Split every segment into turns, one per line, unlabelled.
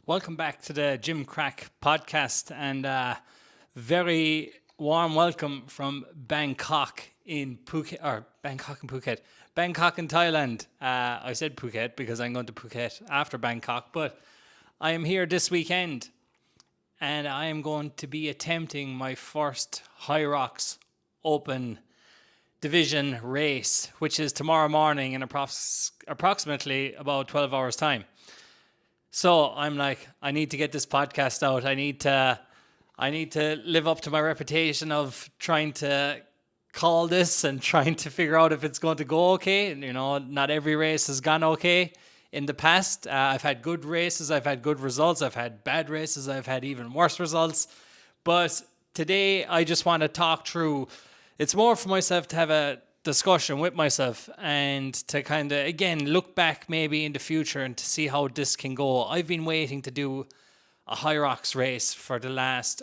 Welcome back to the Jim Crack podcast, and very warm welcome from Bangkok in Phuket, Bangkok in Thailand. I said Phuket because I'm going to Phuket after Bangkok, but I am here this weekend, and I am going to be attempting my first HYROX Open Division race, which is tomorrow morning in approximately about 12 hours time. So I'm like, I need to get this podcast out. I need to live up to my reputation of trying to call this and trying to figure out if it's going to go okay. And, not every race has gone okay in the past. I've had good races. I've had good results. I've had bad races. I've had even worse results. But today I just want to talk through. It's more for myself to have a discussion with myself and to kind of, again, look back maybe in the future and to see how this can go. I've been waiting to do a HYROX race for the last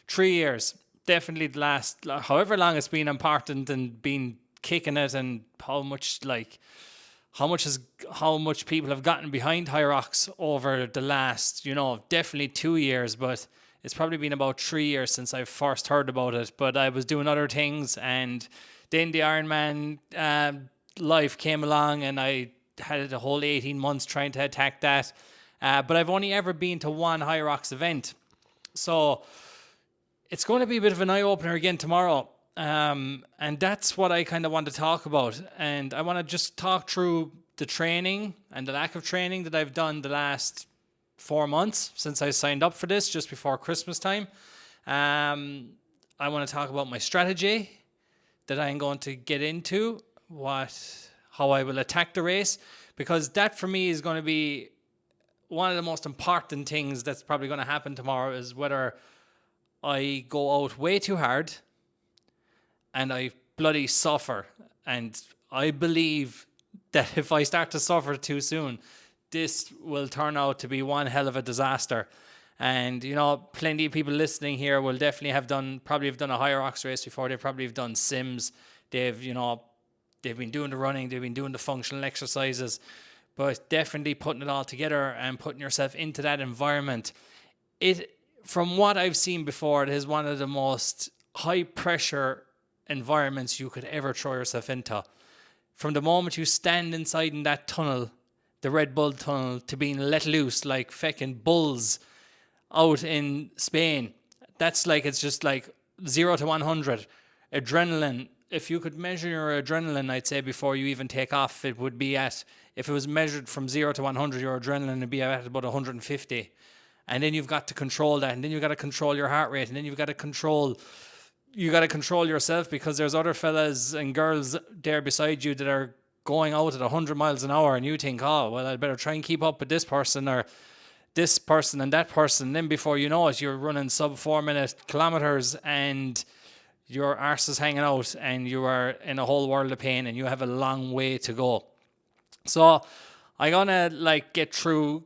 3 years. Definitely the last, however long it's been important and been kicking it, and how much people have gotten behind HYROX over the last, definitely 2 years, but it's probably been about 3 years since I first heard about it. But I was doing other things, and then the Ironman life came along, and I had a whole 18 months trying to attack that. But I've only ever been to one HYROX event. So it's going to be a bit of an eye-opener again tomorrow. And that's what I kind of want to talk about. And I want to just talk through the training and the lack of training that I've done the last 4 months since I signed up for this, just before Christmas time. I want to talk about my strategy that I'm going to get into, how I will attack the race, because that for me is going to be one of the most important things that's probably going to happen tomorrow, is whether I go out way too hard and I bloody suffer. And I believe that if I start to suffer too soon, this will turn out to be one hell of a disaster. And, plenty of people listening here will definitely probably have done a HYROX race before. They probably have done sims. They've been doing the running. They've been doing the functional exercises. But definitely putting it all together and putting yourself into that environment. From what I've seen before, it is one of the most high pressure environments you could ever throw yourself into. From the moment you stand inside in that tunnel, the Red Bull tunnel, to being let loose like feckin' bulls out in Spain, it's just like 0 to 100. Adrenaline, if you could measure your adrenaline, I'd say before you even take off, it would be if it was measured from 0 to 100, your adrenaline would be at about 150. And then you've got to control that, and then you've got to control your heart rate, and then you've got to control yourself, because there's other fellas and girls there beside you that are going out at 100 miles an hour, and you think, oh, well, I better try and keep up with this person or this person and that person. And then before you know it, you're running sub 4 minute kilometers, and your arse is hanging out, and you are in a whole world of pain, and you have a long way to go. So I'm gonna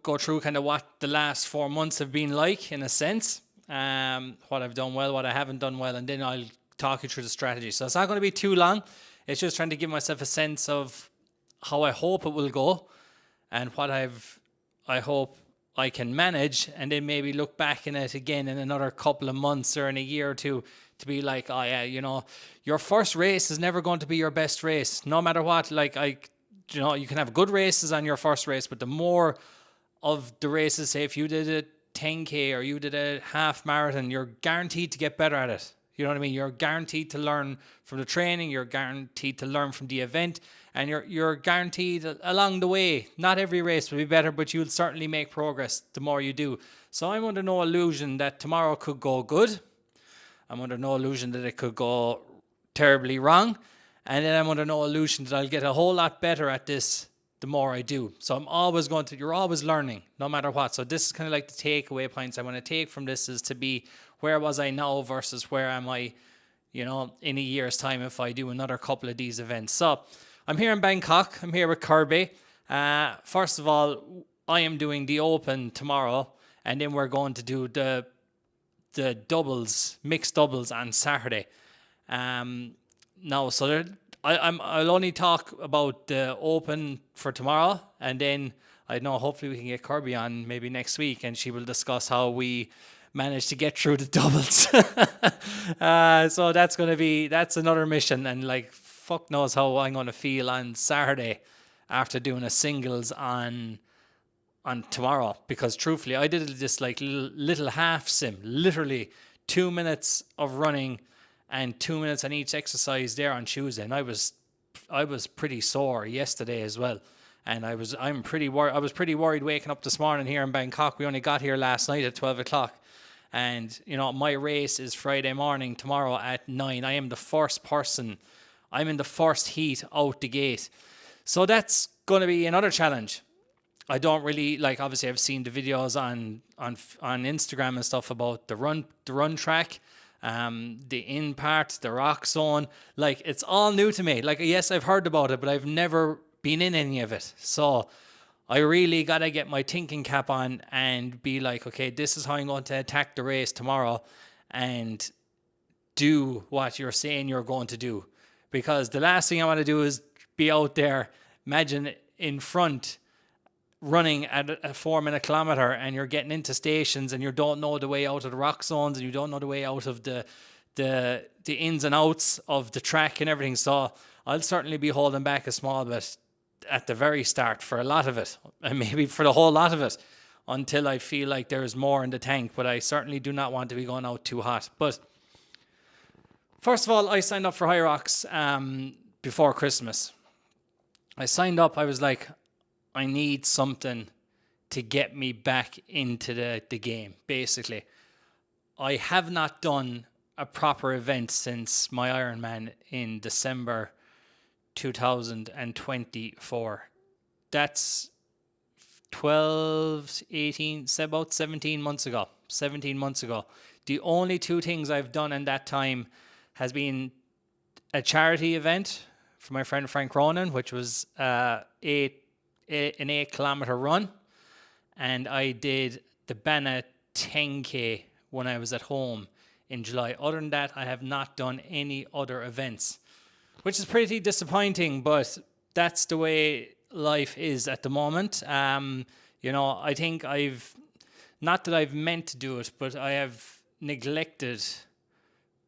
go through kind of what the last 4 months have been like, in a sense, what I've done well, what I haven't done well, and then I'll talk you through the strategy. So it's not going to be too long. It's just trying to give myself a sense of how I hope it will go, and what I hope I can manage, and then maybe look back in it again in another couple of months or in a year or two to be like, oh yeah, your first race is never going to be your best race, no matter what. You can have good races on your first race, but the more of the races, say if you did a 10K or you did a half marathon, you're guaranteed to get better at it. You know what I mean? You're guaranteed to learn from the training. You're guaranteed to learn from the event, and you're guaranteed along the way. Not every race will be better, but you'll certainly make progress the more you do. So I'm under no illusion that tomorrow could go good. I'm under no illusion that it could go terribly wrong. And then I'm under no illusion that I'll get a whole lot better at this the more I do. So you're always learning, no matter what. So this is kind of like the takeaway points I want to take from this, is to be, where was I now versus where am I, in a year's time if I do another couple of these events. So I'm here in Bangkok. I'm here with Kirby. First of all, I am doing the Open tomorrow, and then we're going to do the doubles, mixed doubles on Saturday. Now, so I'll only talk about the Open for tomorrow, and then I know hopefully we can get Kirby on maybe next week, and she will discuss how we managed to get through the doubles. So that's another mission, and like fuck knows how I'm going to feel on Saturday after doing a singles on tomorrow, because truthfully I did this like little half sim, literally 2 minutes of running and 2 minutes on each exercise there on Tuesday, and I was pretty sore yesterday as well, and I'm pretty worried. I was pretty worried waking up this morning here in Bangkok. We only got here last night at 12 o'clock, and my race is Friday morning tomorrow at 9. I'm in the first heat out the gate, so that's going to be another challenge. I don't really like. Obviously, I've seen the videos on Instagram and stuff about the run track, the in part, the rock zone. Like, it's all new to me. Like, yes, I've heard about it, but I've never been in any of it. So I really gotta get my thinking cap on and be like, okay, this is how I'm going to attack the race tomorrow, and do what you're saying you're going to do. Because the last thing I want to do is be out there, imagine in front, running at a 4-minute kilometer, and you're getting into stations and you don't know the way out of the rock zones, and you don't know the way out of the ins and outs of the track and everything. So I'll certainly be holding back a small bit at the very start for a lot of it, and maybe for the whole lot of it, until I feel like there's more in the tank. But I certainly do not want to be going out too hot. But first of all, I signed up for HYROX before Christmas. I signed up, I was like, I need something to get me back into the game, basically. I have not done a proper event since my Ironman in December 2024. That's 12, 18, about 17 months ago. 17 months ago. The only two things I've done in that time has been a charity event for my friend Frank Ronan, which was an 8-kilometer run, and I did the Bana 10K when I was at home in July. Other than that, I have not done any other events, which is pretty disappointing, but that's the way life is at the moment. I think not that I've meant to do it, but I have neglected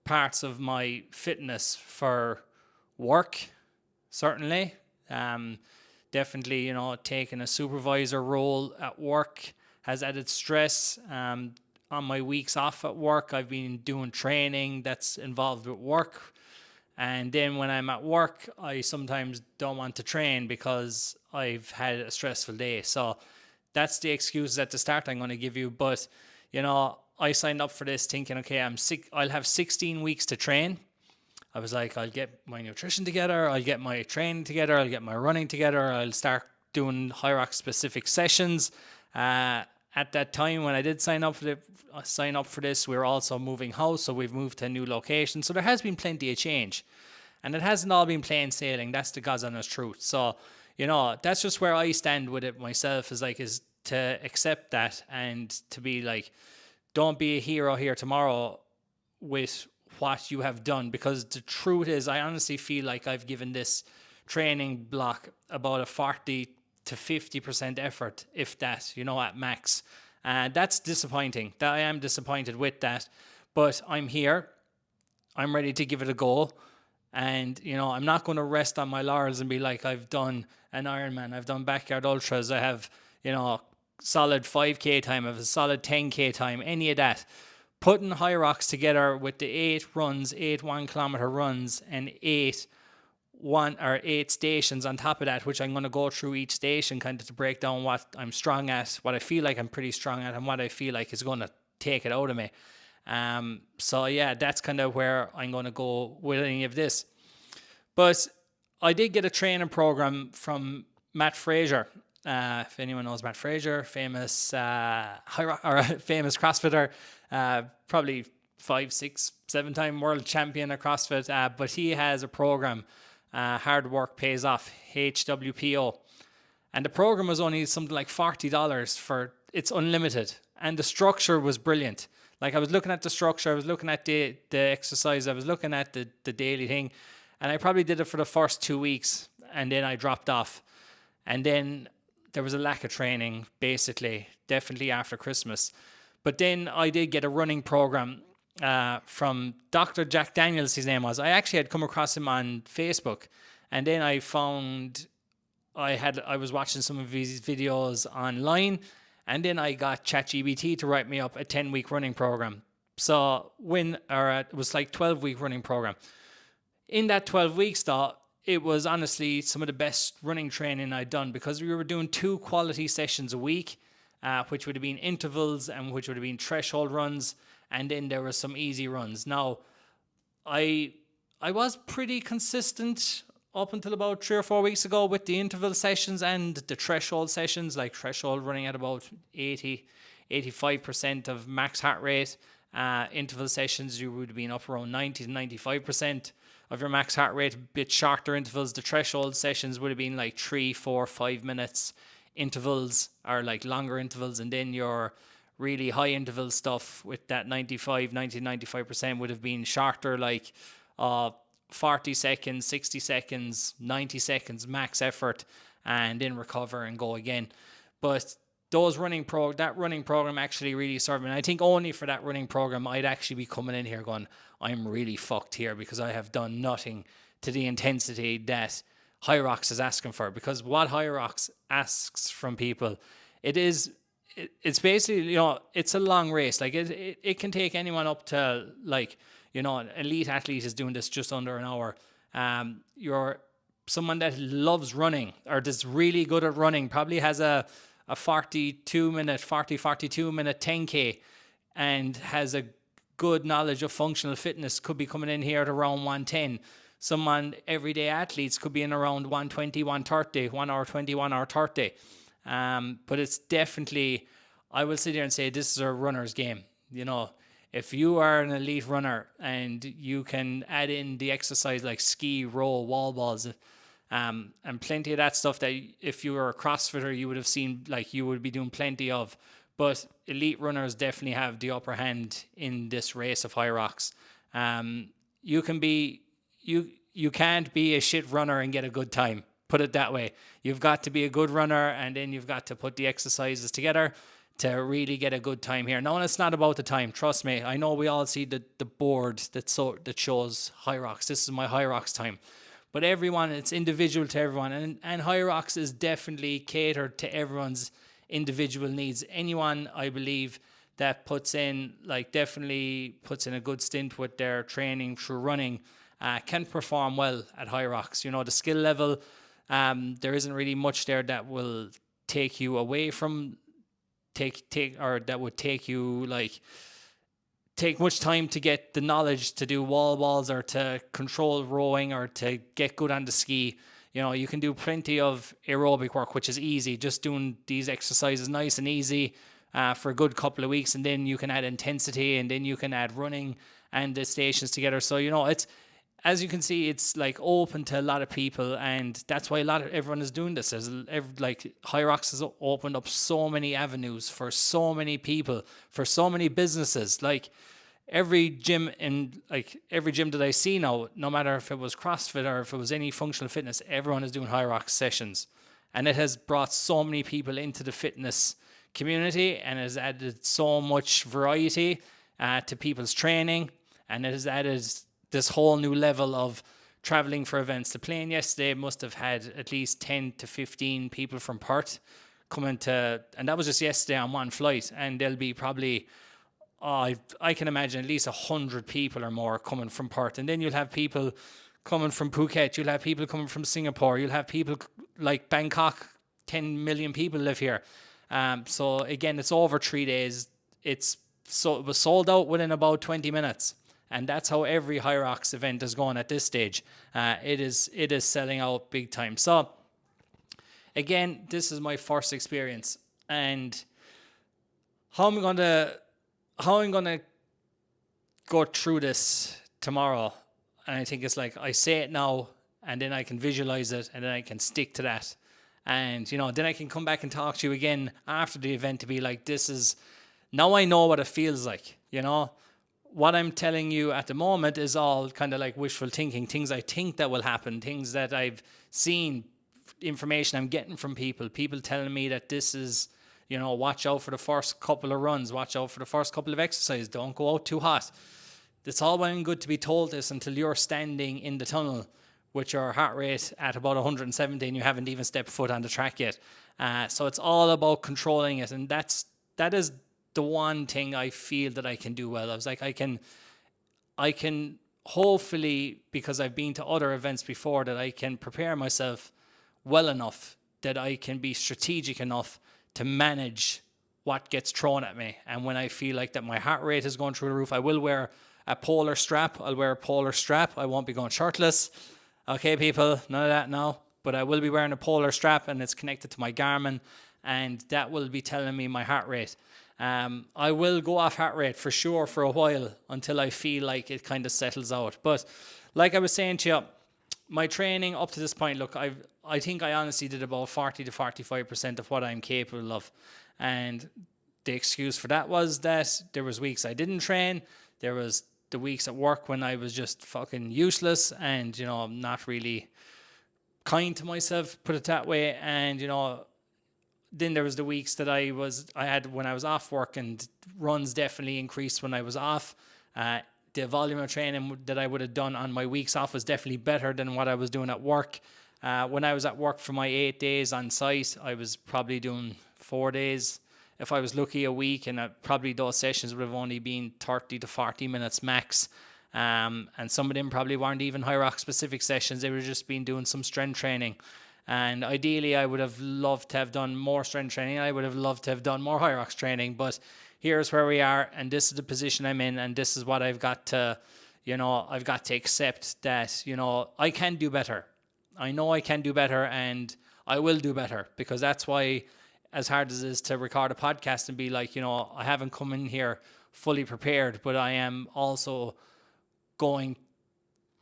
parts of my fitness for work, certainly. Definitely, taking a supervisor role at work has added stress. On my weeks off at work, I've been doing training that's involved with work. And then when I'm at work, I sometimes don't want to train because I've had a stressful day. So that's the excuses at the start I'm going to give you. But, I signed up for this thinking, okay, I'll have 16 weeks to train. I was like, I'll get my nutrition together, I'll get my training together, I'll get my running together, I'll start doing HYROX specific sessions. At that time when I did sign up for this, we were also moving house, so we've moved to a new location. So there has been plenty of change, and it hasn't all been plain sailing. That's the God's honest truth. So, that's just where I stand with it myself, is to accept that and to be like, don't be a hero here tomorrow with what you have done, because the truth is I honestly feel like I've given this training block about a 40 to 50% effort, if that, at max. That's disappointing. That I am disappointed with that, but I'm here. I'm ready to give it a go, and I'm not going to rest on my laurels and be like, I've done an Ironman, I've done backyard ultras, I have solid 5k time, I have a solid 10k time, any of that. Putting HYROX together with the 8 1-kilometer runs, and 8 stations on top of that, which I'm going to go through each station kind of to break down what I'm strong at, what I feel like I'm pretty strong at, and what I feel like is going to take it out of me. So yeah, that's kind of where I'm going to go with any of this. But I did get a training program from Matt Fraser. If anyone knows Matt Fraser, famous famous CrossFitter, probably 5, 6, 7-time world champion at CrossFit. But he has a program, Hard Work Pays Off, HWPO, and the program was only something like $40 it's unlimited, and the structure was brilliant. Like, I was looking at the structure, I was looking at the exercise, I was looking at the daily thing, and I probably did it for the first 2 weeks, and then I dropped off. And then there was a lack of training, basically, definitely after Christmas. But then I did get a running program from Dr. Jack Daniels, his name was. I actually had come across him on Facebook, and then I found I was watching some of his videos online, and then I got ChatGPT to write me up a 10-week running program. So it was like 12-week running program. In that 12 weeks, though, it was honestly some of the best running training I'd done, because we were doing 2 quality sessions a week, which would have been intervals and which would have been threshold runs, and then there were some easy runs. Now, I was pretty consistent up until about 3 or 4 weeks ago with the interval sessions and the threshold sessions, like threshold running at about 85% of max heart rate. Interval sessions, you would have been up around 90 to 95% of your max heart rate. A bit shorter intervals. The threshold sessions would have been like 3, 4, 5 minutes intervals, or like longer intervals, and then your really high interval stuff with that 90 to 95% would have been shorter, like 40 seconds, 60 seconds, 90 seconds max effort, and then recover and go again. But that running program actually really served me. And I think only for that running program, I'd actually be coming in here going, I'm really fucked here, because I have done nothing to the intensity that HYROX is asking for. Because what HYROX asks from people, it's basically, it's a long race. Like it can take anyone up to, like, an elite athlete is doing this just under an hour. You're someone that loves running or that's really good at running, probably has a 42 minute 10K and has a good knowledge of functional fitness, could be coming in here at around 110. Someone, everyday athletes, could be in around 120, 130, 1 hour 20, 1 hour 30. But it's definitely, I will sit here and say, this is a runner's game. If you are an elite runner and you can add in the exercise like ski, row, wall balls, and plenty of that stuff that if you were a CrossFitter, you would have seen, like, you would be doing plenty of. But elite runners definitely have the upper hand in this race of HYROX. You can't be a shit runner and get a good time. Put it that way. You've got to be a good runner, and then you've got to put the exercises together to really get a good time here. No, it's not about the time. Trust me. I know we all see the board that shows HYROX. This is my HYROX time. But everyone, it's individual to everyone. And HYROX is definitely catered to everyone's individual needs. Anyone, I believe, that definitely puts in a good stint with their training through running can perform well at HYROX. The skill level, there isn't really much there that will take you away from that would take much time to get the knowledge to do wall balls or to control rowing or to get good on the ski. You can do plenty of aerobic work, which is easy, just doing these exercises nice and easy for a good couple of weeks, and then you can add intensity, and then you can add running and the stations together. So it's, as you can see, it's like open to a lot of people, and that's why everyone is doing this. HYROX has opened up so many avenues for so many people, for so many businesses. Like every gym that I see now, no matter if it was CrossFit or if it was any functional fitness, everyone is doing HYROX sessions, and it has brought so many people into the fitness community, and has added so much variety to people's training, and it has added this whole new level of traveling for events. The plane yesterday must have had at least 10 to 15 people from Perth coming to, and that was just yesterday on one flight, and there'll be probably, I can imagine at least 100 people or more coming from Perth. And then you'll have people coming from Phuket, you'll have people coming from Singapore, you'll have people like Bangkok, 10 million people live here. So again, it's over 3 days. It was sold out within about 20 minutes. And that's how every HYROX event is going at this stage. It is selling out big time. So again, this is my first experience, and how I'm gonna go through this tomorrow. And I think it's like, I say it now, and then I can visualize it, and then I can stick to that. And then I can come back and talk to you again after the event to be like, now I know what it feels like. What I'm telling you at the moment is all kind of like wishful thinking, things I think that will happen, things that I've seen information I'm getting from people telling me that this is, watch out for the first couple of runs, watch out for the first couple of exercises, don't go out too hot. It's all well and good to be told this until you're standing in the tunnel with your heart rate at about 170 and you haven't even stepped foot on the track yet. So it's all about controlling it, and that is the one thing I feel that I can do well. I was like, I can hopefully, because I've been to other events before, that I can prepare myself well enough that I can be strategic enough to manage what gets thrown at me. And when I feel like that my heart rate is going through the roof, I will wear a polar strap. I'll wear a polar strap. I won't be going shirtless. Okay, people, none of that now. But I will be wearing a polar strap, and it's connected to my Garmin, and that will be telling me my heart rate. I will go off heart rate for sure for a while until I feel like it kind of settles out. But like I was saying to you, my training up to this point, look, I think I honestly did about 40 to 45% of what I'm capable of. And the excuse for that was that there was weeks I didn't train. There was the weeks at work when I was just fucking useless and, I'm not really kind to myself, put it that way. And, then there was the weeks that I had when I was off work, and runs definitely increased when I was off. The volume of training that I would have done on my weeks off was definitely better than what I was doing at work. When I was at work for my 8 days on site, I was probably doing 4 days, if I was lucky, a week, and probably those sessions would have only been 30 to 40 minutes max. And some of them probably weren't even HYROX specific sessions. They were just been doing some strength training. And ideally, I would have loved to have done more strength training. I would have loved to have done more HYROX training. But here's where we are, and this is the position I'm in, and this is what I've got to, I've got to accept that, I can do better. I know I can do better, and I will do better, because that's why, as hard as it is to record a podcast and be like, I haven't come in here fully prepared, but I am also going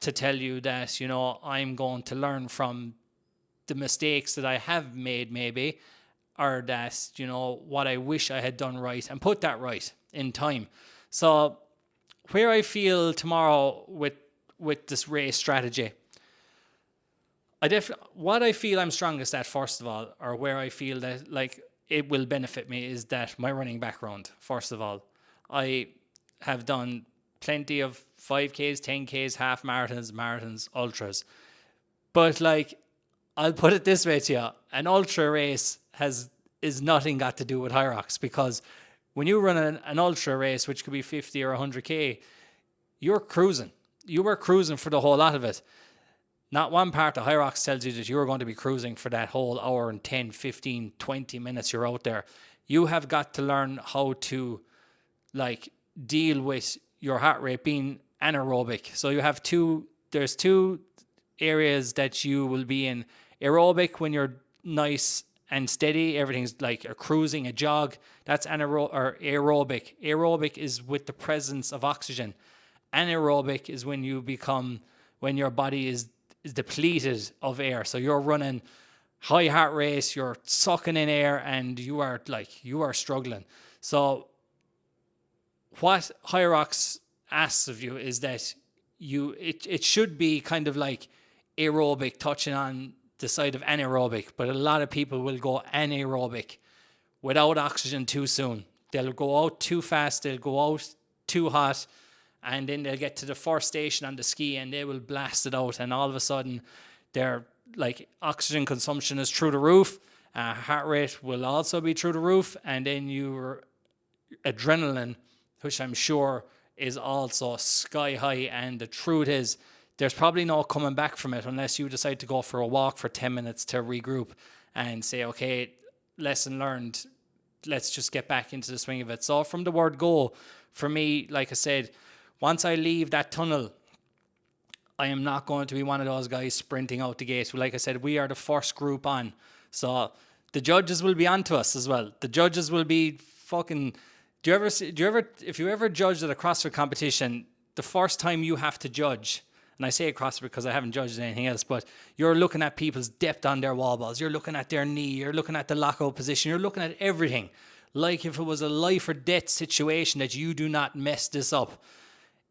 to tell you that, I'm going to learn from the mistakes that I have made, maybe, or that, what I wish I had done right, and put that right in time. So where I feel tomorrow with this race strategy, what I feel I'm strongest at, first of all, or where I feel that like it will benefit me, is that my running background. First of all, I have done plenty of 5Ks, 10Ks, half marathons, ultras. But like, I'll put it this way to you, an ultra race is nothing got to do with HYROX, because when you run an ultra race, which could be 50 or 100K, you're cruising. You were cruising for the whole lot of it. Not one part of HYROX tells you that you're going to be cruising for that whole hour and 10, 15, 20 minutes you're out there. You have got to learn how to like deal with your heart rate being anaerobic. So you have there's two areas that you will be in. Aerobic, when you're nice and steady, everything's like a cruising, a jog. That's aerobic. Aerobic is with the presence of oxygen. Anaerobic is when your body is depleted of air. So you're running high heart rate, you're sucking in air, and you are struggling. So what HYROX asks of you is that it should be kind of like aerobic, touching on the side of anaerobic, but a lot of people will go anaerobic without oxygen too soon. They'll go out too fast, they'll go out too hot, and then they'll get to the first station on the ski and they will blast it out, and all of a sudden their like oxygen consumption is through the roof, heart rate will also be through the roof, and then your adrenaline, which I'm sure is also sky high. And the truth is, there's probably no coming back from it unless you decide to go for a walk for 10 minutes to regroup and say, okay, lesson learned, let's just get back into the swing of it. So from the word go, for me, like I said, once I leave that tunnel, I am not going to be one of those guys sprinting out the gate. Like I said, we are the first group on. So the judges will be onto us as well. The judges will be fucking... if you ever judged at a CrossFit competition, the first time you have to judge, and I say CrossFit because I haven't judged anything else, but you're looking at people's depth on their wall balls, you're looking at their knee, you're looking at the lockout position, you're looking at everything. Like if it was a life or death situation, that you do not mess this up.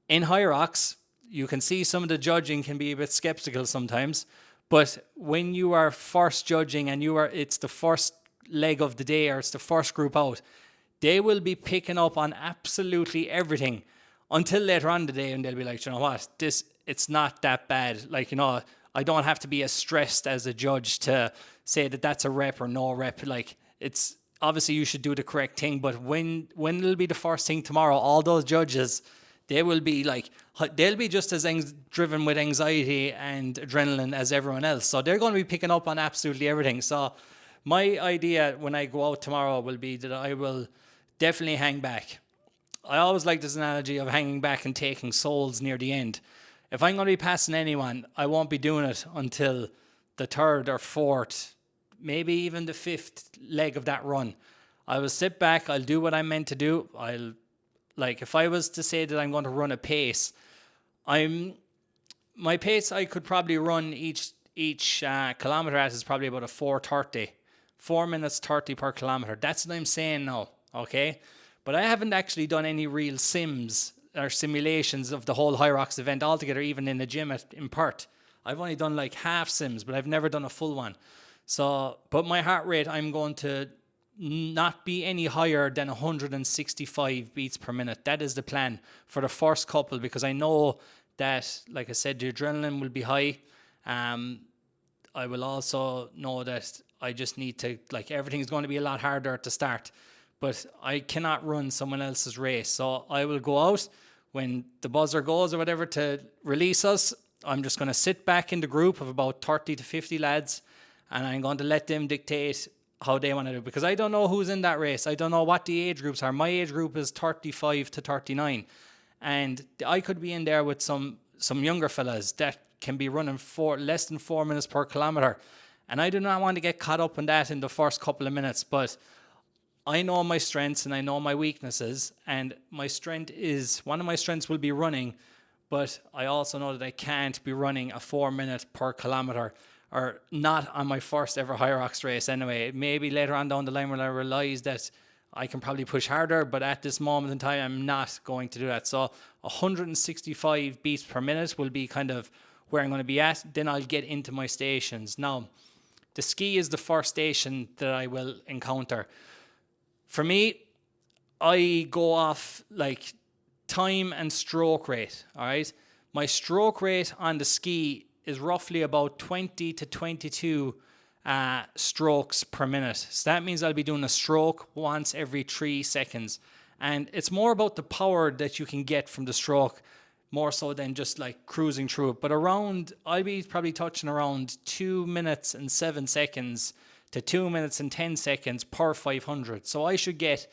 In HYROX, you can see some of the judging can be a bit skeptical sometimes, But when you are first judging and it's the first leg of the day, or it's the first group out, they will be picking up on absolutely everything until later on in the day, and they'll be like, you know what, it's not that bad. Like, I don't have to be as stressed as a judge to say that that's a rep or no rep. Like, it's obviously you should do the correct thing, but when it'll be the first thing tomorrow, all those judges, they will be like, they'll be just as driven with anxiety and adrenaline as everyone else. So they're going to be picking up on absolutely everything. So my idea when I go out tomorrow will be that I will definitely hang back. I always like this analogy of hanging back and taking souls near the end. If I'm going to be passing anyone, I won't be doing it until the third or fourth, maybe even the fifth leg of that run. I will sit back, I'll do what I'm meant to do. If I was to say that I'm going to run a pace, my pace I could probably run each kilometer at is probably about a 4:30, 4 minutes 30 per kilometer. That's what I'm saying now, okay? But I haven't actually done any real sims or simulations of the whole HYROX event altogether, even in the gym in Perth. I've only done like half sims, but I've never done a full one. So, but my heart rate, I'm going to not be any higher than 165 beats per minute. That is the plan for the first couple, because I know that, like I said, the adrenaline will be high. I will also know that I just need to, everything's going to be a lot harder at the start, but I cannot run someone else's race. So I will go out when the buzzer goes or whatever to release us. I'm just going to sit back in the group of about 30 to 50 lads, and I'm going to let them dictate how they want to do it, because I don't know who's in that race. I don't know what the age groups are. My age group is 35 to 39, and I could be in there with some younger fellas that can be running for less than 4 minutes per kilometer, and I do not want to get caught up in that in the first couple of minutes. But I know my strengths and I know my weaknesses, and one of my strengths will be running, but I also know that I can't be running a 4 minute per kilometer, or not on my first ever HYROX race anyway. Maybe later on down the line when I realize that I can probably push harder, but at this moment in time, I'm not going to do that. So 165 beats per minute will be kind of where I'm going to be at. Then I'll get into my stations. Now, the ski is the first station that I will encounter. For me, I go off time and stroke rate, all right? My stroke rate on the ski is roughly about 20 to 22 strokes per minute. So that means I'll be doing a stroke once every 3 seconds. And it's more about the power that you can get from the stroke, more so than just cruising through it. But I'll be probably touching around 2 minutes and 7 seconds to 2 minutes and 10 seconds per 500. So I should get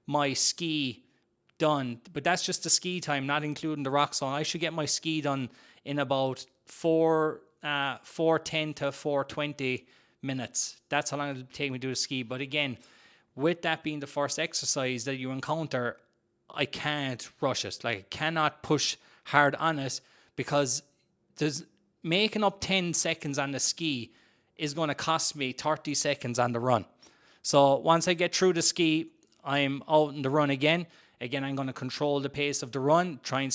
my ski done, but that's just the ski time, not including the rock zone. I should get my ski done in about 4:10 to 4:20 minutes. That's how long it'll take me to do the ski. But again, with that being the first exercise that you encounter, I can't rush it. I cannot push hard on it, because there's making up 10 seconds on the ski is going to cost me 30 seconds on the run. So once I get through the ski, I'm out in the run again. Again, I'm going to control the pace of the run, try and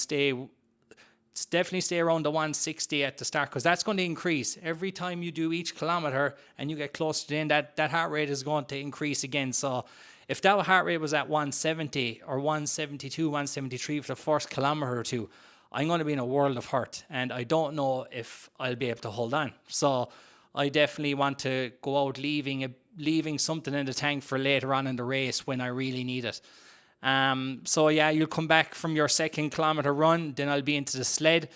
definitely stay around the 160 at the start, because that's going to increase every time you do each kilometer and you get closer to the end. That heart rate is going to increase again. So if that heart rate was at 170 or 172, 173 for the first kilometer or two, I'm going to be in a world of hurt, and I don't know if I'll be able to hold on. So I definitely want to go out leaving something in the tank for later on in the race when I really need it. So yeah, you'll come back from your second kilometer run, then I'll be into the sled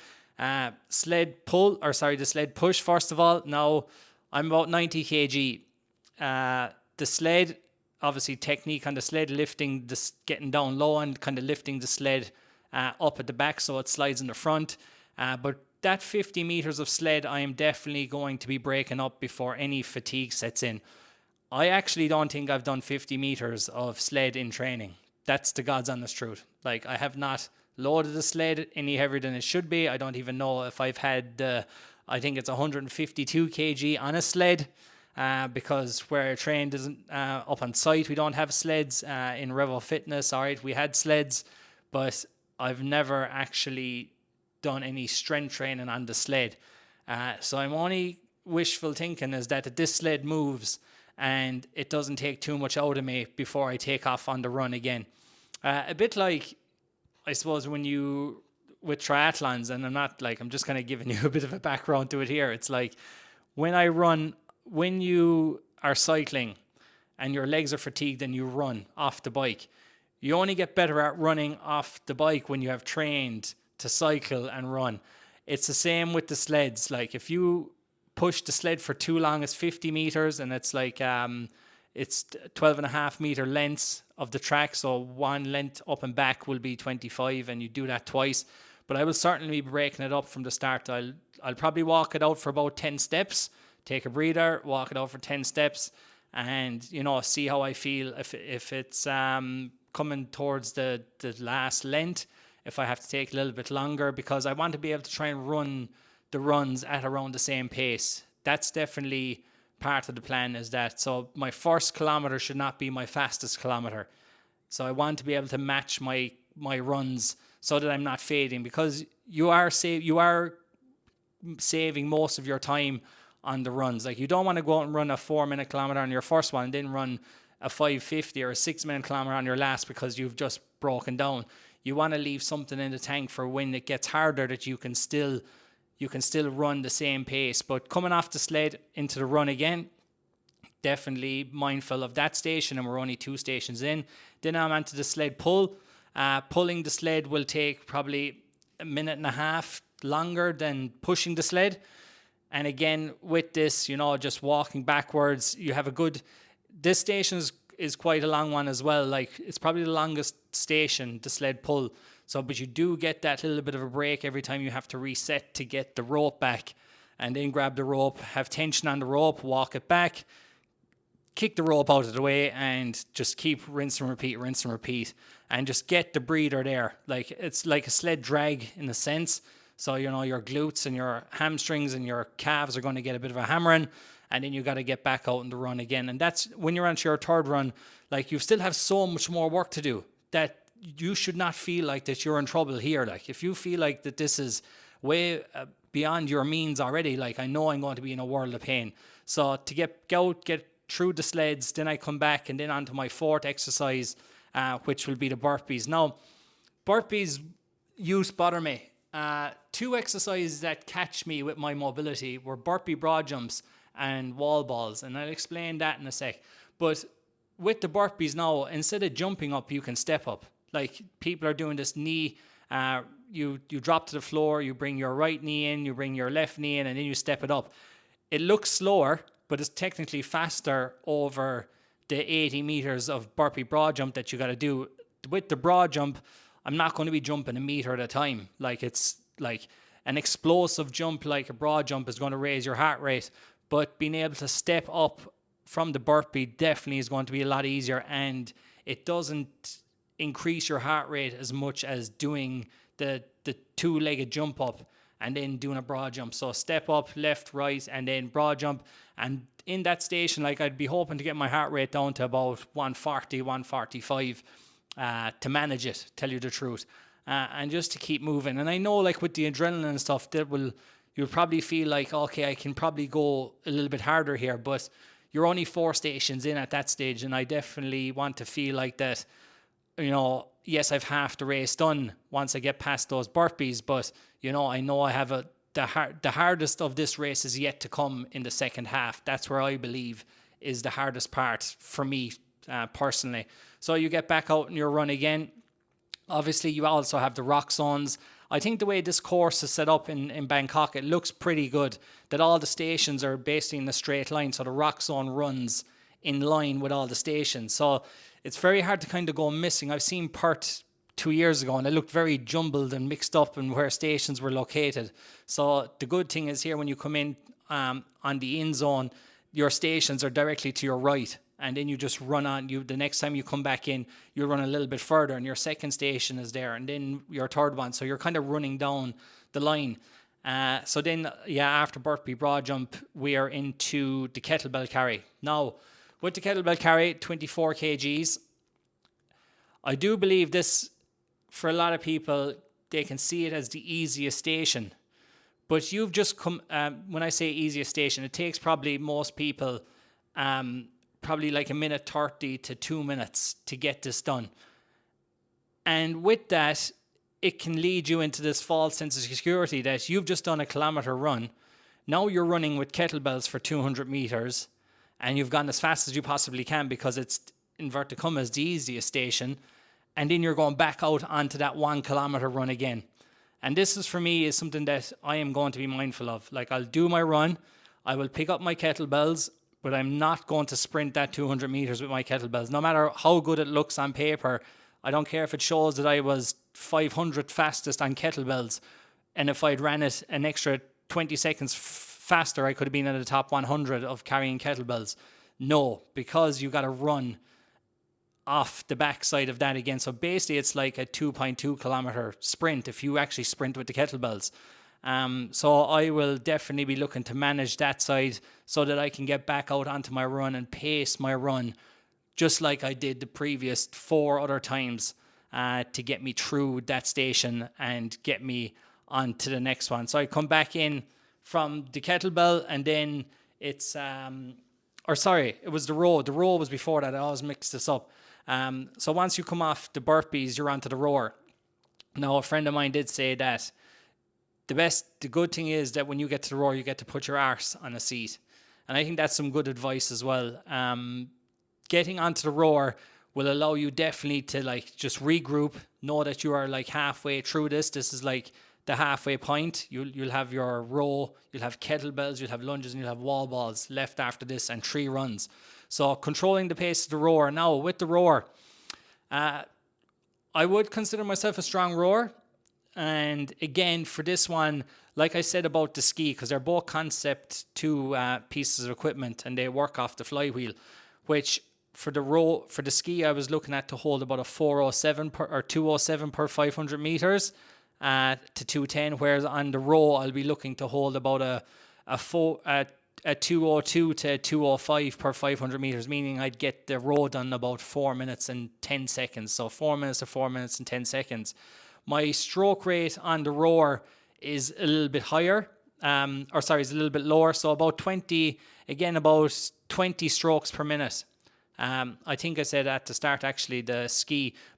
push first of all. Now, I'm about 90 kg. The sled, obviously technique on the sled, getting down low and kind of lifting the sled up at the back so it slides in the front. But that 50 meters of sled, I am definitely going to be breaking up before any fatigue sets in. I actually don't think I've done 50 meters of sled in training. That's the God's honest truth. I have not loaded the sled any heavier than it should be. I don't even know if I've had, I think it's 152 kg on a sled, because where I trained isn't up on site. We don't have sleds in Revo Fitness. All right, we had sleds, but I've never actually done any strength training on the sled. So I'm only wishful thinking is that this sled moves and it doesn't take too much out of me before I take off on the run again. A bit like, I suppose, when you, with triathlons, and I'm just kind of giving you a bit of a background to it here. It's like when you are cycling and your legs are fatigued and you run off the bike, you only get better at running off the bike when you have trained to cycle and run. It's the same with the sleds. Like if you push the sled for too long, it's 50 meters and it's like, it's 12.5 meter lengths of the track. So one length up and back will be 25 and you do that twice. But I will certainly be breaking it up from the start. I'll probably walk it out for about 10 steps, take a breather, walk it out for 10 steps and, see how I feel. If it's coming towards the last length, if I have to take a little bit longer, because I want to be able to try and run the runs at around the same pace. That's definitely part of the plan, is that. So my first kilometer should not be my fastest kilometer. So I want to be able to match my runs so that I'm not fading, because you are saving most of your time on the runs. Like you don't want to go out and run a 4-minute kilometer on your first one and then run a 5:50 or a 6-minute kilometer on your last because you've just broken down. You want to leave something in the tank for when it gets harder, that you can still run the same pace. But coming off the sled into the run again, definitely mindful of that station, and we're only 2 stations in. Then I'm onto the sled pull. Pulling the sled will take probably a minute and a half longer than pushing the sled. And again, with this, just walking backwards, you have this station is quite a long one as well. Like it's probably the longest station, the sled pull. So, but you do get that little bit of a break every time you have to reset to get the rope back, and then grab the rope, have tension on the rope, walk it back, kick the rope out of the way, and just keep rinse and repeat, and just get the breather there. Like it's like a sled drag in a sense. So, your glutes and your hamstrings and your calves are going to get a bit of a hammering, and then you got to get back out in the run again. And that's when you're onto your third run, like you still have so much more work to do, that you should not feel like that you're in trouble here. Like if you feel like that this is way beyond your means already, like I know I'm going to be in a world of pain. So to get through the sleds, then I come back and then onto my fourth exercise, which will be the burpees. Now, burpees used to bother me. 2 exercises that catch me with my mobility were burpee broad jumps and wall balls, and I'll explain that in a sec. But with the burpees now, instead of jumping up, you can step up. Like people are doing this knee, you drop to the floor, you bring your right knee in, you bring your left knee in, and then you step it up. It looks slower, but it's technically faster over the 80 meters of burpee broad jump that you got to do. With the broad jump, I'm not going to be jumping a meter at a time. Like it's like an explosive jump, like a broad jump, is going to raise your heart rate. But being able to step up from the burpee definitely is going to be a lot easier, and it doesn't increase your heart rate as much as doing the 2-legged jump up and then doing a broad jump. So step up, left, right, and then broad jump. And in that station, like I'd be hoping to get my heart rate down to about 140, 145 to manage it, tell you the truth. And just to keep moving. And I know, like with the adrenaline and stuff, you'll probably feel like, okay, I can probably go a little bit harder here, but you're only 4 stations in at that stage, and I definitely want to feel like that, yes, I've half the race done once I get past those burpees, but, I know I have the hardest of this race is yet to come in the second half. That's where I believe is the hardest part for me personally. So you get back out in your run again. Obviously, you also have the rock zones. I think the way this course is set up in Bangkok, it looks pretty good, that all the stations are basically in a straight line. So the rock zone runs in line with all the stations. So it's very hard to kind of go missing. I've seen Perth 2 years ago, and it looked very jumbled and mixed up in where stations were located. So the good thing is here, when you come in on the in zone, your stations are directly to your right. And then you just run on. The next time you come back in, you run a little bit further, and your second station is there, and then your third one. So you're kind of running down the line. So then, after burpee broad jump, we are into the kettlebell carry. Now, with the kettlebell carry, 24 kgs, I do believe this, for a lot of people, they can see it as the easiest station. But you've just come, when I say easiest station, it takes probably most people probably like 1:30 to 2 minutes to get this done. And with that, it can lead you into this false sense of security that you've just done a kilometer run. Now you're running with kettlebells for 200 meters and you've gone as fast as you possibly can because it's inverted commas the easiest station. And then you're going back out onto that 1 kilometer run again. And this is, for me, is something that I am going to be mindful of. Like, I'll do my run, I will pick up my kettlebells, but I'm not going to sprint that 200 meters with my kettlebells. No matter how good it looks on paper, I don't care if it shows that I was 500 fastest on kettlebells. And if I'd ran it an extra 20 seconds faster, I could have been in the top 100 of carrying kettlebells. No, because you got to run off the backside of that again. So basically it's like a 2.2 kilometer sprint if you actually sprint with the kettlebells. So I will definitely be looking to manage that side so that I can get back out onto my run and pace my run just like I did the previous 4 other times to get me through that station and get me on to the next one. So I come back in from the kettlebell and then it's, it was the row. The row was before that. I always mix this up. So once you come off the burpees, you're onto the rower. Now, a friend of mine did say that the good thing is that when you get to the rower, you get to put your arse on a seat. And I think that's some good advice as well. Getting onto the rower will allow you definitely to like just regroup, know that you are like halfway through this. This is like the halfway point. You'll have your row, you'll have kettlebells, you'll have lunges, and you'll have wall balls left after this, and 3 runs. So controlling the pace of the rower. Now with the rower, I would consider myself a strong rower. And again, for this one, like I said about the ski, because they're both Concept 2 pieces of equipment and they work off the flywheel, which for the ski, I was looking at to hold about a 407 or 207 per 500 meters to 210. Whereas on the row, I'll be looking to hold about a 202 to 205 per 500 meters, meaning I'd get the row done about 4 minutes and 10 seconds. So 4 minutes to 4 minutes and 10 seconds. My stroke rate on the rower is a little bit higher, is a little bit lower. So about 20 strokes per minute. I think I said at the start, actually,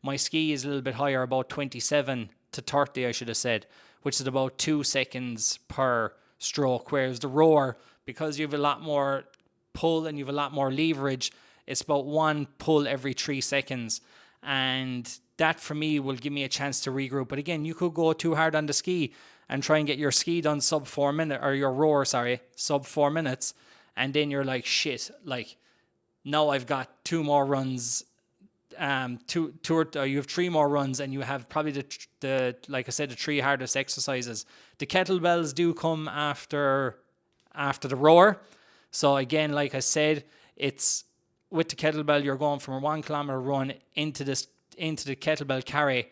my ski is a little bit higher, about 27 to 30, I should have said, which is about 2 seconds per stroke. Whereas the rower, because you have a lot more pull and you have a lot more leverage, it's about 1 pull every 3 seconds. And that for me will give me a chance to regroup. But again, you could go too hard on the ski and try and get your ski done sub 4 minutes, or your rower, sub 4 minutes. And then you're like, shit, like now I've got 2 more runs, you have 3 more runs, and you have probably the like I said, the 3 hardest exercises. The kettlebells do come after the rower. So again, like I said, it's with the kettlebell, you're going from a 1 kilometer run into the kettlebell carry,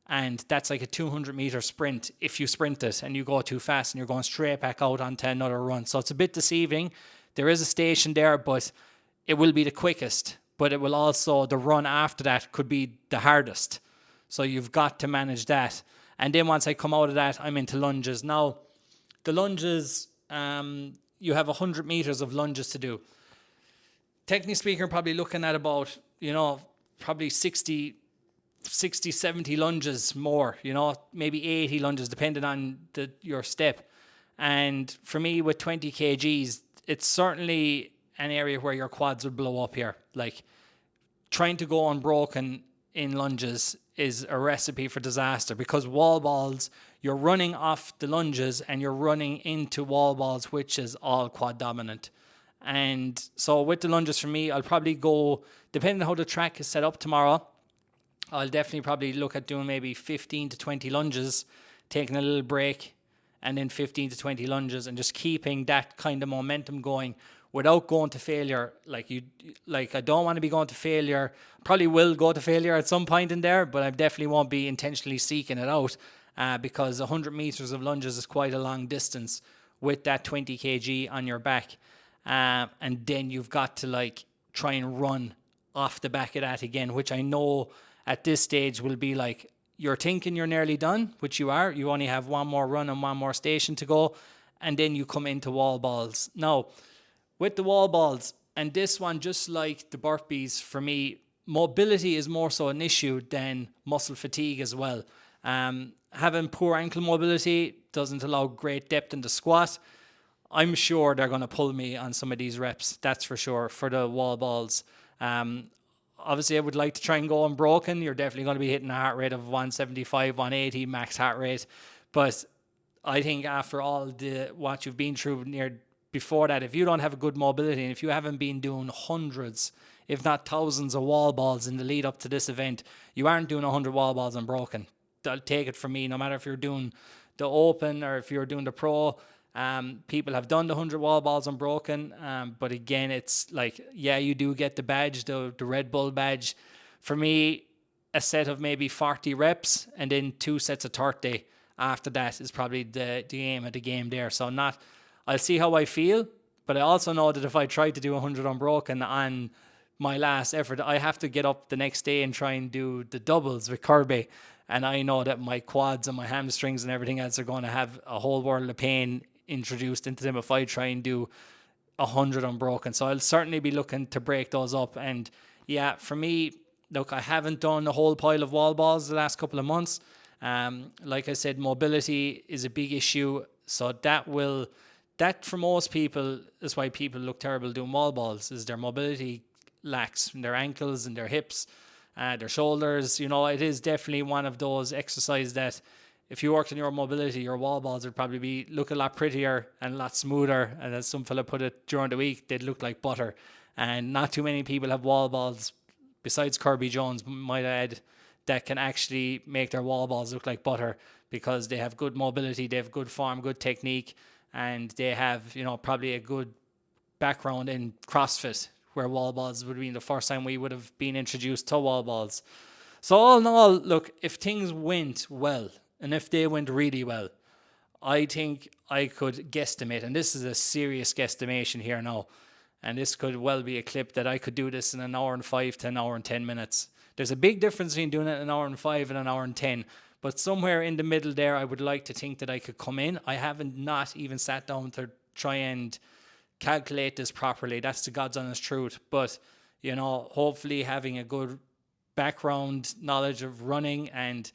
and that's like a 200 meter sprint if you sprint it and you go too fast and you're going straight back out onto another run. So it's a bit deceiving. There is a station there, but it will be the quickest, but it will also, the run after that could be the hardest. So you've got to manage that. And then once I come out of that, I'm into lunges. Now, the lunges, you have 100 meters of lunges to do. Technically speaking, probably looking at about, probably 60, 70 lunges more, maybe 80 lunges, depending on your step. And for me, with 20 kgs, it's certainly an area where your quads would blow up here. Like, trying to go unbroken in lunges is a recipe for disaster, because wall balls, you're running off the lunges and you're running into wall balls, which is all quad dominant. And so with the lunges, for me, I'll probably go, depending on how the track is set up tomorrow, I'll definitely probably look at doing maybe 15 to 20 lunges, taking a little break, and then 15 to 20 lunges, and just keeping that kind of momentum going without going to failure. I don't want to be going to failure. Probably will go to failure at some point in there, but I definitely won't be intentionally seeking it out, because 100 meters of lunges is quite a long distance with that 20 kg on your back. And then you've got to try and run off the back of that again, which I know at this stage will be you're thinking you're nearly done, which you are. You only have one more run and one more station to go, and then you come into wall balls. Now, with the wall balls, and this one, just like the burpees, for me, mobility is more so an issue than muscle fatigue as well. Having poor ankle mobility doesn't allow great depth in the squat. I'm sure they're going to pull me on some of these reps, that's for sure, for the wall balls. Obviously, I would like to try and go unbroken. You're definitely going to be hitting a heart rate of 175, 180 max heart rate. But I think after all what you've been through before that, if you don't have a good mobility, and if you haven't been doing hundreds, if not thousands of wall balls in the lead up to this event, you aren't doing 100 wall balls unbroken. I'll take it from me, no matter if you're doing the Open or if you're doing the Pro. People have done the 100 wall balls unbroken, but again, it's like, yeah, you do get the badge, the Red Bull badge. For me, a set of maybe 40 reps and then 2 sets of 30 after that is probably the aim of the game there. So I'll see how I feel, but I also know that if I try to do 100 unbroken on my last effort, I have to get up the next day and try and do the doubles with Kirby. And I know that my quads and my hamstrings and everything else are going to have a whole world of pain introduced into them if I try and do 100 unbroken. So I'll certainly be looking to break those up. And yeah, for me, look, I haven't done a whole pile of wall balls the last couple of months. Like I said, mobility is a big issue. So that for most people is why people look terrible doing wall balls, is their mobility lacks in their ankles and their hips, their shoulders. It is definitely one of those exercises that if you worked on your mobility, your wall balls would probably look a lot prettier and a lot smoother. And as some fella put it during the week, they'd look like butter. And not too many people have wall balls, besides Kirby Jones, might add, that can actually make their wall balls look like butter, because they have good mobility, they have good form, good technique, and they have, probably a good background in CrossFit, where wall balls would be the first time we would have been introduced to wall balls. So all in all, look, if things went well, and if they went really well, I think I could guesstimate, and this is a serious guesstimation here now, and this could well be a clip that I could do this in an hour and 5 to an hour and 10 minutes. There's a big difference between doing it in an hour and 5 and an hour and 10, but somewhere in the middle there, I would like to think that I could come in. I haven't not even sat down to try and calculate this properly. That's the God's honest truth. But, hopefully having a good background knowledge of running and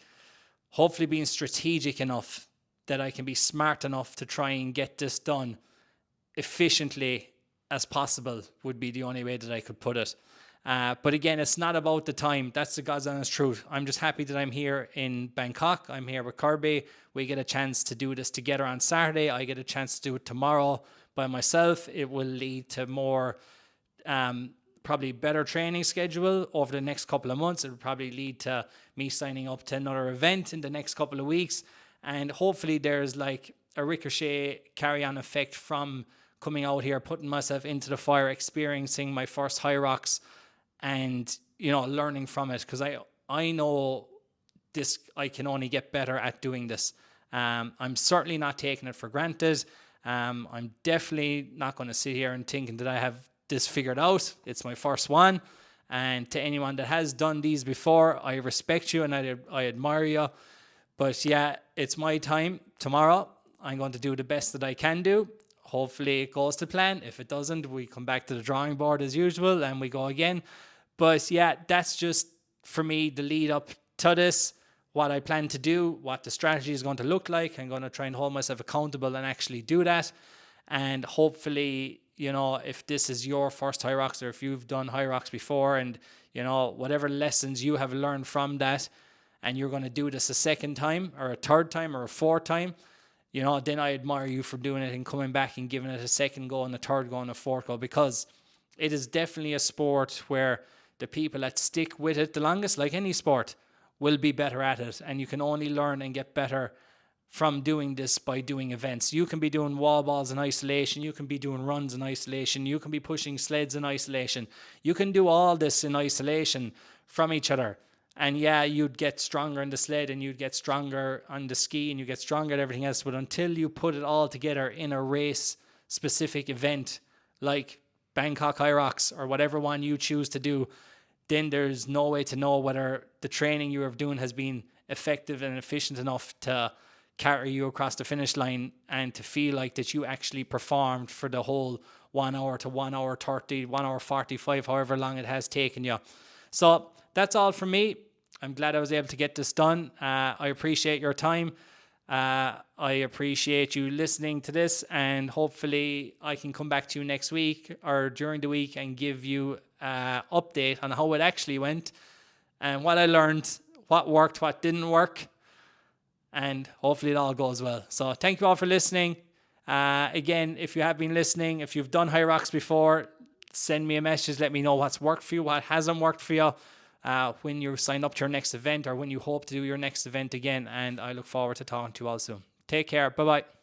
hopefully being strategic enough that I can be smart enough to try and get this done efficiently as possible would be the only way that I could put it. But again, it's not about the time. That's the God's honest truth. I'm just happy that I'm here in Bangkok. I'm here with Kirby. We get a chance to do this together on Saturday. I get a chance to do it tomorrow by myself. It will lead to more, probably better training schedule over the next couple of months. It will probably lead to me signing up to another event in the next couple of weeks. And hopefully there's like a ricochet carry-on effect from coming out here, putting myself into the fire, experiencing my first HYROX, and learning from it, because I know this, I can only get better at doing this. I'm certainly not taking it for granted. I'm definitely not going to sit here and thinking that I have this figured out. It's my first one, and to anyone that has done these before, I respect you and I admire you. But yeah, it's my time tomorrow. I'm going to do the best that I can do. Hopefully it goes to plan. If it doesn't, we come back to the drawing board as usual and we go again. But yeah, that's just for me the lead up to this, what I plan to do, what the strategy is going to look like. I'm going to try and hold myself accountable and actually do that. And hopefully, if this is your first HYROX, or if you've done HYROX before, and whatever lessons you have learned from that, and you're going to do this a second time or a third time or a fourth time, then I admire you for doing it and coming back and giving it a second go and a third go and a fourth go, because it is definitely a sport where the people that stick with it the longest, like any sport, will be better at it. And you can only learn and get better from doing this by doing events. You can be doing wall balls in isolation. You can be doing runs in isolation. You can be pushing sleds in isolation. You can do all this in isolation from each other. And yeah, you'd get stronger in the sled and you'd get stronger on the ski and you get stronger at everything else. But until you put it all together in a race-specific event like Bangkok HYROX or whatever one you choose to do, then there's no way to know whether the training you are doing has been effective and efficient enough to carry you across the finish line and to feel like that you actually performed for the whole 1 hour to 1 hour 30, 1 hour 45, however long it has taken you. So that's all from me. I'm glad I was able to get this done. I appreciate your time. I appreciate you listening to this, and hopefully I can come back to you next week or during the week and give you an update on how it actually went and what I learned, what worked, what didn't work, and hopefully it all goes well. So thank you all for listening. Again, if you have been listening, if you've done HYROX before, send me a message. Let me know what's worked for you, what hasn't worked for you, when you sign up to your next event or when you hope to do your next event again. And I look forward to talking to you all soon. Take care. Bye-bye.